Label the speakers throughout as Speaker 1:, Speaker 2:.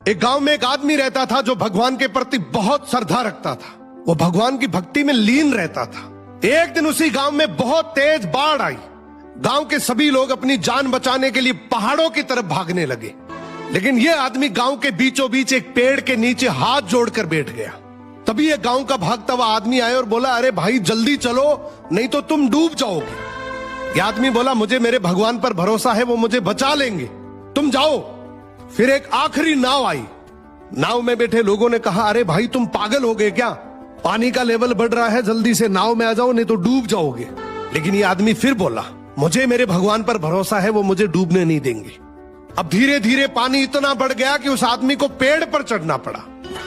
Speaker 1: एक गांव में एक आदमी रहता था जो भगवान के प्रति बहुत श्रद्धा रखता था। वो भगवान की भक्ति में लीन रहता था। एक दिन उसी गांव में बहुत तेज बाढ़ आई। गांव के सभी लोग अपनी जान बचाने के लिए पहाड़ों की तरफ भागने लगे, लेकिन यह आदमी गांव के बीचों बीच एक पेड़ के नीचे हाथ जोड़कर बैठ गया। तभी यह गांव का भागता हुआ आदमी आया और बोला, अरे भाई जल्दी चलो, नहीं तो तुम डूब जाओगे। यह आदमी बोला, मुझे मेरे भगवान पर भरोसा है, वो मुझे बचा लेंगे, तुम जाओ। फिर एक आखिरी नाव आई। नाव में बैठे लोगों ने कहा, अरे भाई तुम पागल हो गए क्या, पानी का लेवल बढ़ रहा है, जल्दी से नाव में आ जाओ, नहीं तो डूब जाओगे। लेकिन ये आदमी फिर बोला, मुझे मेरे भगवान पर भरोसा है, वो मुझे डूबने नहीं देंगे। अब धीरे धीरे पानी इतना बढ़ गया कि उस आदमी को पेड़ पर चढ़ना पड़ा।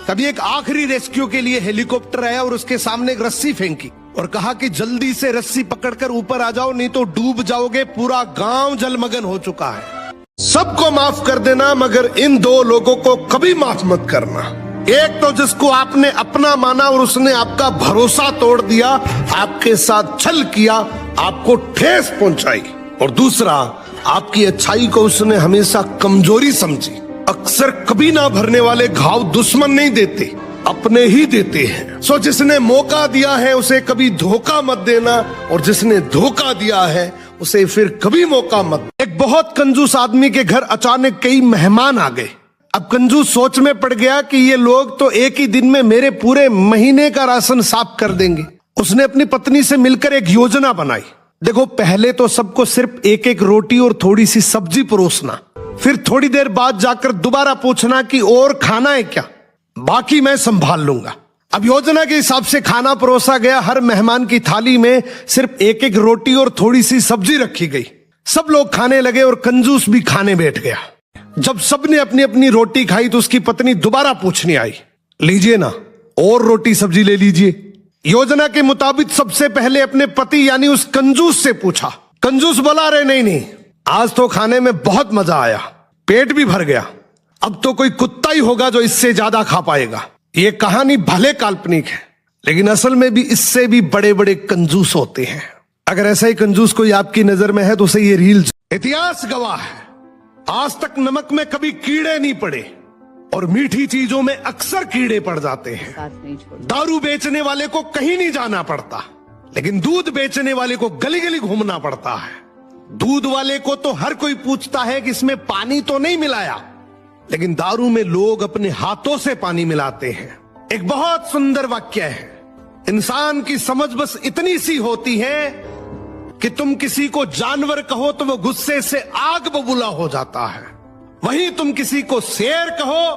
Speaker 1: तभी एक आखिरी रेस्क्यू के लिए हेलीकॉप्टर आया और उसके सामने एक रस्सी फेंकी और कहा कि जल्दी से रस्सी पकड़कर ऊपर आ जाओ, नहीं तो डूब जाओगे, पूरा गांव जलमग्न हो चुका है। सबको माफ कर देना, मगर इन दो लोगों को कभी माफ मत करना। एक तो जिसको आपने अपना माना और उसने आपका भरोसा तोड़ दिया, आपके साथ छल किया, आपको ठेस पहुंचाई, और दूसरा आपकी अच्छाई को उसने हमेशा कमजोरी समझी। अक्सर कभी ना भरने वाले घाव दुश्मन नहीं देते, अपने ही देते हैं। सो जिसने मौका दिया है उसे कभी धोखा मत देना, और जिसने धोखा दिया है उसे फिर कभी मौका मत। एक बहुत कंजूस आदमी के घर अचानक कई मेहमान आ गए। अब कंजूस सोच में पड़ गया कि ये लोग तो एक ही दिन में मेरे पूरे महीने का राशन साफ कर देंगे। उसने अपनी पत्नी से मिलकर एक योजना बनाई। देखो, पहले तो सबको सिर्फ एक एक रोटी और थोड़ी सी सब्जी परोसना, फिर थोड़ी देर बाद जाकर दोबारा पूछना कि और खाना है क्या, बाकी मैं संभाल लूंगा। अब योजना के हिसाब से खाना परोसा गया। हर मेहमान की थाली में सिर्फ एक एक रोटी और थोड़ी सी सब्जी रखी गई। सब लोग खाने लगे और कंजूस भी खाने बैठ गया। जब सबने अपनी अपनी रोटी खाई तो उसकी पत्नी दोबारा पूछने आई, लीजिए ना, और रोटी सब्जी ले लीजिए। योजना के मुताबिक सबसे पहले अपने पति यानी उस कंजूस से पूछा। कंजूस बोला, अरे नहीं नहीं, आज तो खाने में बहुत मजा आया, पेट भी भर गया, अब तो कोई कुत्ता ही होगा जो इससे ज्यादा खा पाएगा। ये कहानी भले काल्पनिक है, लेकिन असल में भी इससे भी बड़े बड़े कंजूस होते हैं। अगर ऐसा ही कंजूस कोई आपकी नजर में है तो उसे ये रील। इतिहास गवाह है, आज तक नमक में कभी कीड़े नहीं पड़े, और मीठी चीजों में अक्सर कीड़े पड़ जाते हैं। दारू बेचने वाले को कहीं नहीं जाना पड़ता, लेकिन दूध बेचने वाले को गली गली घूमना पड़ता है। दूध वाले को तो हर कोई पूछता है कि इसमें पानी तो नहीं मिलाया, लेकिन दारू में लोग अपने हाथों से पानी मिलाते हैं। एक बहुत सुंदर वाक्य है, इंसान की समझ बस इतनी सी होती है कि तुम किसी को जानवर कहो तो वो गुस्से से आग बबूला हो जाता है, वहीं तुम किसी को शेर कहो